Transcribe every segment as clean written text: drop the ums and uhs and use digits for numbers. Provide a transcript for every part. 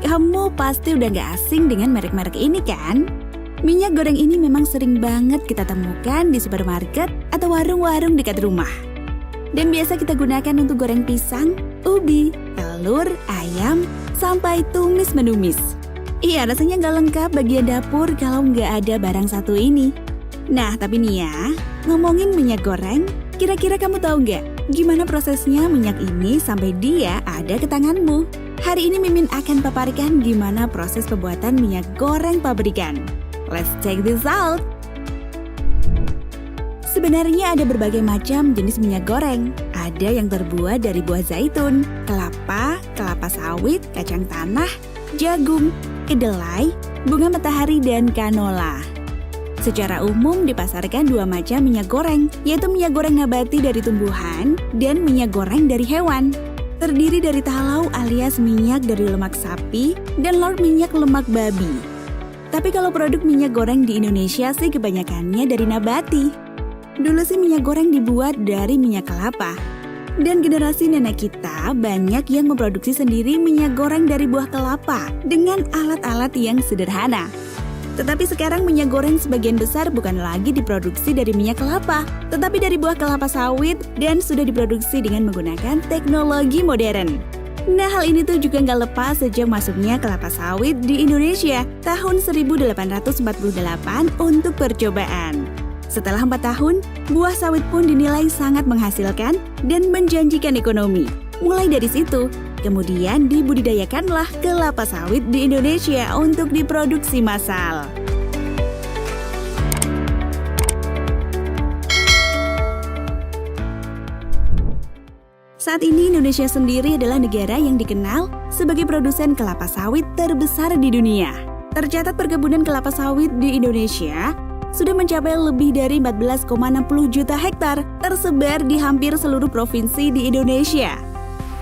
Kamu pasti udah gak asing dengan merek-merek ini kan? Minyak goreng ini memang sering banget kita temukan di supermarket atau warung-warung dekat rumah. Dan biasa kita gunakan untuk goreng pisang, ubi, telur, ayam, sampai tumis-menumis. Iya, rasanya gak lengkap bagian dapur kalau nggak ada barang satu ini. Nah, tapi nih ya, ngomongin minyak goreng, kira-kira kamu tahu nggak gimana prosesnya minyak ini sampai dia ada ke tanganmu? Hari ini Mimin akan paparkan gimana proses pembuatan minyak goreng pabrikan. Let's check this out! Sebenarnya ada berbagai macam jenis minyak goreng. Ada yang terbuat dari buah zaitun, kelapa, kelapa sawit, kacang tanah, jagung, kedelai, bunga matahari, dan kanola. Secara umum dipasarkan dua macam minyak goreng, yaitu minyak goreng nabati dari tumbuhan dan minyak goreng dari hewan. Terdiri dari talau alias minyak dari lemak sapi dan lor minyak lemak babi. Tapi kalau produk minyak goreng di Indonesia sih kebanyakannya dari nabati. Dulu sih minyak goreng dibuat dari minyak kelapa. Dan generasi nenek kita banyak yang memproduksi sendiri minyak goreng dari buah kelapa dengan alat-alat yang sederhana. Tetapi sekarang minyak goreng sebagian besar bukan lagi diproduksi dari minyak kelapa, tetapi dari buah kelapa sawit dan sudah diproduksi dengan menggunakan teknologi modern. Nah, hal ini tuh juga nggak lepas sejak masuknya kelapa sawit di Indonesia tahun 1848 untuk percobaan. Setelah 4 tahun, buah sawit pun dinilai sangat menghasilkan dan menjanjikan ekonomi. Mulai dari situ, kemudian dibudidayakanlah kelapa sawit di Indonesia untuk diproduksi massal. Saat ini Indonesia sendiri adalah negara yang dikenal sebagai produsen kelapa sawit terbesar di dunia. Tercatat perkebunan kelapa sawit di Indonesia sudah mencapai lebih dari 14,60 juta hektar tersebar di hampir seluruh provinsi di Indonesia.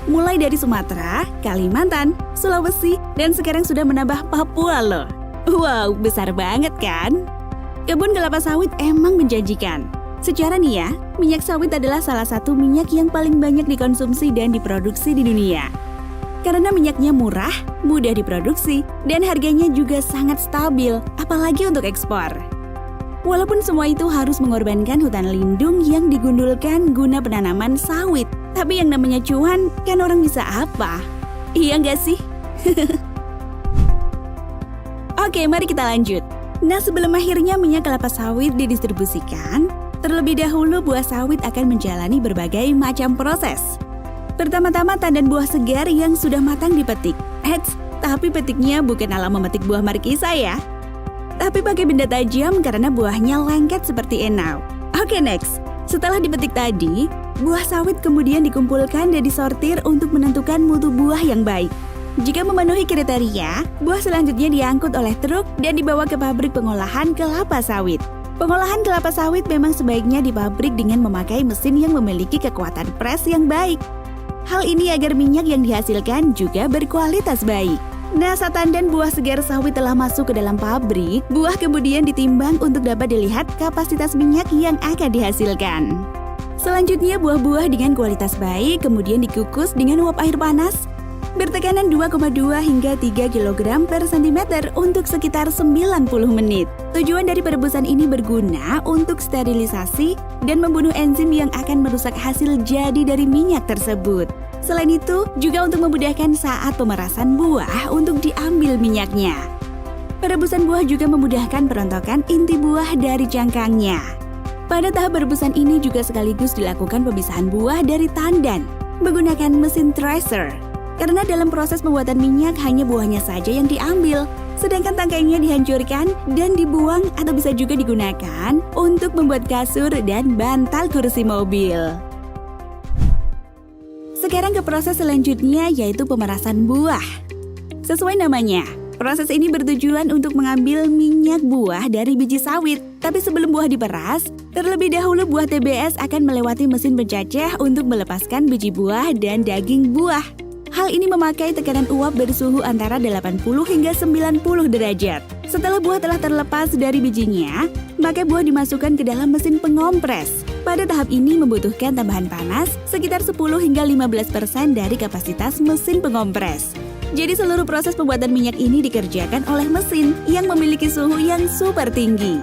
Mulai dari Sumatera, Kalimantan, Sulawesi, dan sekarang sudah menambah Papua loh. Wow, besar banget kan? Kebun kelapa sawit emang menjanjikan. Secara nih ya, minyak sawit adalah salah satu minyak yang paling banyak dikonsumsi dan diproduksi di dunia. Karena minyaknya murah, mudah diproduksi, dan harganya juga sangat stabil, apalagi untuk ekspor. Walaupun semua itu harus mengorbankan hutan lindung yang digundulkan guna penanaman sawit. Tapi yang namanya cuan, kan orang bisa apa? Iya nggak sih? Oke, mari kita lanjut. Nah, sebelum akhirnya minyak kelapa sawit didistribusikan, terlebih dahulu buah sawit akan menjalani berbagai macam proses. Pertama-tama tandan buah segar yang sudah matang dipetik. Tapi petiknya bukan ala memetik buah markisa ya. Tapi pakai benda tajam karena buahnya lengket seperti enau. Oke, next. Setelah dipetik tadi, buah sawit kemudian dikumpulkan dan disortir untuk menentukan mutu buah yang baik. Jika memenuhi kriteria, buah selanjutnya diangkut oleh truk dan dibawa ke pabrik pengolahan kelapa sawit. Pengolahan kelapa sawit memang sebaiknya di pabrik dengan memakai mesin yang memiliki kekuatan pres yang baik. Hal ini agar minyak yang dihasilkan juga berkualitas baik. Nah, saat tandan buah segar sawit telah masuk ke dalam pabrik, buah kemudian ditimbang untuk dapat dilihat kapasitas minyak yang akan dihasilkan. Selanjutnya, buah-buah dengan kualitas baik kemudian dikukus dengan uap air panas bertekanan 2,2 hingga 3 kg per cm untuk sekitar 90 menit. Tujuan dari perebusan ini berguna untuk sterilisasi dan membunuh enzim yang akan merusak hasil jadi dari minyak tersebut. Selain itu, juga untuk memudahkan saat pemerasan buah untuk diambil minyaknya. Perebusan buah juga memudahkan perontokan inti buah dari cangkangnya. Pada tahap perebusan ini juga sekaligus dilakukan pemisahan buah dari tandan menggunakan mesin thresher. Karena dalam proses pembuatan minyak hanya buahnya saja yang diambil, sedangkan tangkainya dihancurkan dan dibuang atau bisa juga digunakan untuk membuat kasur dan bantal kursi mobil. Sekarang ke proses selanjutnya yaitu pemerasan buah. Sesuai namanya, proses ini bertujuan untuk mengambil minyak buah dari biji sawit. Tapi sebelum buah diperas, terlebih dahulu buah TBS akan melewati mesin pencacah untuk melepaskan biji buah dan daging buah. Hal ini memakai tekanan uap bersuhu antara 80 hingga 90 derajat. Setelah buah telah terlepas dari bijinya, maka buah dimasukkan ke dalam mesin pengompres. Pada tahap ini membutuhkan tambahan panas sekitar 10 hingga 15% dari kapasitas mesin pengompres. Jadi seluruh proses pembuatan minyak ini dikerjakan oleh mesin yang memiliki suhu yang super tinggi.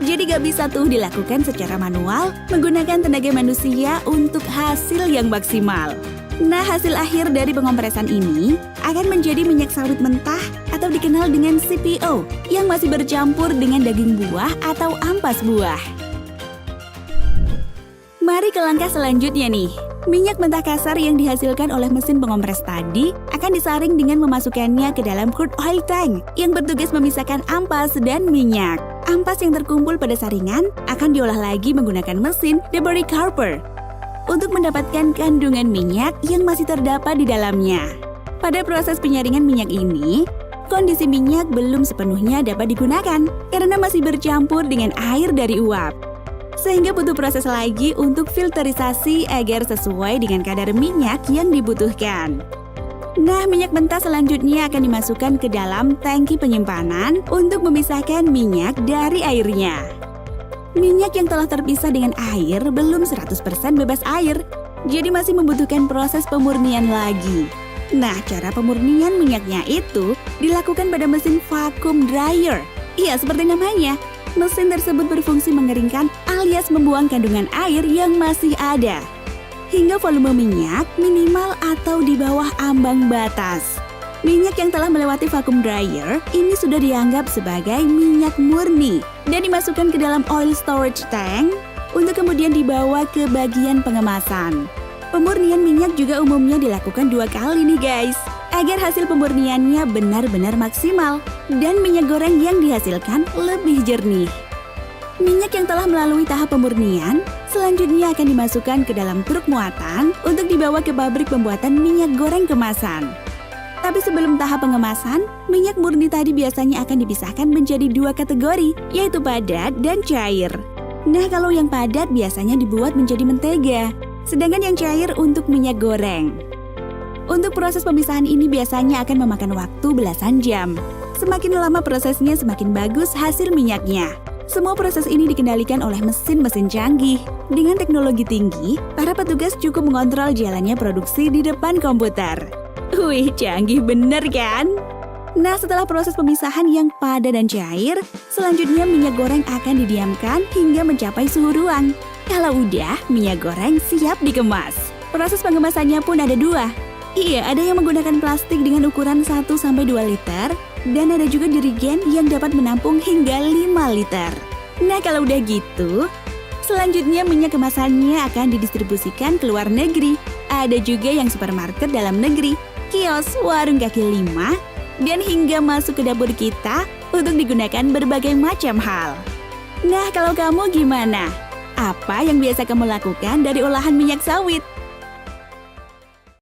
Jadi gak bisa tuh dilakukan secara manual menggunakan tenaga manusia untuk hasil yang maksimal. Nah, hasil akhir dari pengompresan ini akan menjadi minyak sawit mentah atau dikenal dengan CPO yang masih bercampur dengan daging buah atau ampas buah. Mari ke langkah selanjutnya nih. Minyak mentah kasar yang dihasilkan oleh mesin pengompres tadi akan disaring dengan memasukkannya ke dalam crude oil tank yang bertugas memisahkan ampas dan minyak. Ampas yang terkumpul pada saringan akan diolah lagi menggunakan mesin debory carper untuk mendapatkan kandungan minyak yang masih terdapat di dalamnya. Pada proses penyaringan minyak ini, kondisi minyak belum sepenuhnya dapat digunakan karena masih bercampur dengan air dari uap. Sehingga butuh proses lagi untuk filterisasi agar sesuai dengan kadar minyak yang dibutuhkan. Nah, minyak mentah selanjutnya akan dimasukkan ke dalam tangki penyimpanan untuk memisahkan minyak dari airnya. Minyak yang telah terpisah dengan air belum 100% bebas air, jadi masih membutuhkan proses pemurnian lagi. Nah, cara pemurnian minyaknya itu dilakukan pada mesin vacuum dryer. Iya, seperti namanya. Mesin tersebut berfungsi mengeringkan alias membuang kandungan air yang masih ada, hingga volume minyak minimal atau di bawah ambang batas. Minyak yang telah melewati vacuum dryer ini sudah dianggap sebagai minyak murni dan dimasukkan ke dalam oil storage tank untuk kemudian dibawa ke bagian pengemasan. Pemurnian minyak juga umumnya dilakukan 2 kali nih guys, agar hasil pemurniannya benar-benar maksimal dan minyak goreng yang dihasilkan lebih jernih. Minyak yang telah melalui tahap pemurnian selanjutnya akan dimasukkan ke dalam truk muatan untuk dibawa ke pabrik pembuatan minyak goreng kemasan. Tapi sebelum tahap pengemasan, minyak murni tadi biasanya akan dipisahkan menjadi 2 kategori, yaitu padat dan cair. Nah, kalau yang padat biasanya dibuat menjadi mentega, sedangkan yang cair untuk minyak goreng. Untuk proses pemisahan ini biasanya akan memakan waktu belasan jam. Semakin lama prosesnya, semakin bagus hasil minyaknya. Semua proses ini dikendalikan oleh mesin-mesin canggih. Dengan teknologi tinggi, para petugas cukup mengontrol jalannya produksi di depan komputer. Wih, canggih bener kan? Nah, setelah proses pemisahan yang padat dan cair, selanjutnya minyak goreng akan didiamkan hingga mencapai suhu ruang. Kalau udah, minyak goreng siap dikemas. Proses pengemasannya pun ada 2. Iya, ada yang menggunakan plastik dengan ukuran 1-2 liter, dan ada juga jerigen yang dapat menampung hingga 5 liter. Nah, kalau udah gitu, selanjutnya minyak kemasannya akan didistribusikan ke luar negeri. Ada juga yang supermarket dalam negeri, kios, warung kaki lima, dan hingga masuk ke dapur kita untuk digunakan berbagai macam hal. Nah, kalau kamu gimana? Apa yang biasa kamu lakukan dari olahan minyak sawit?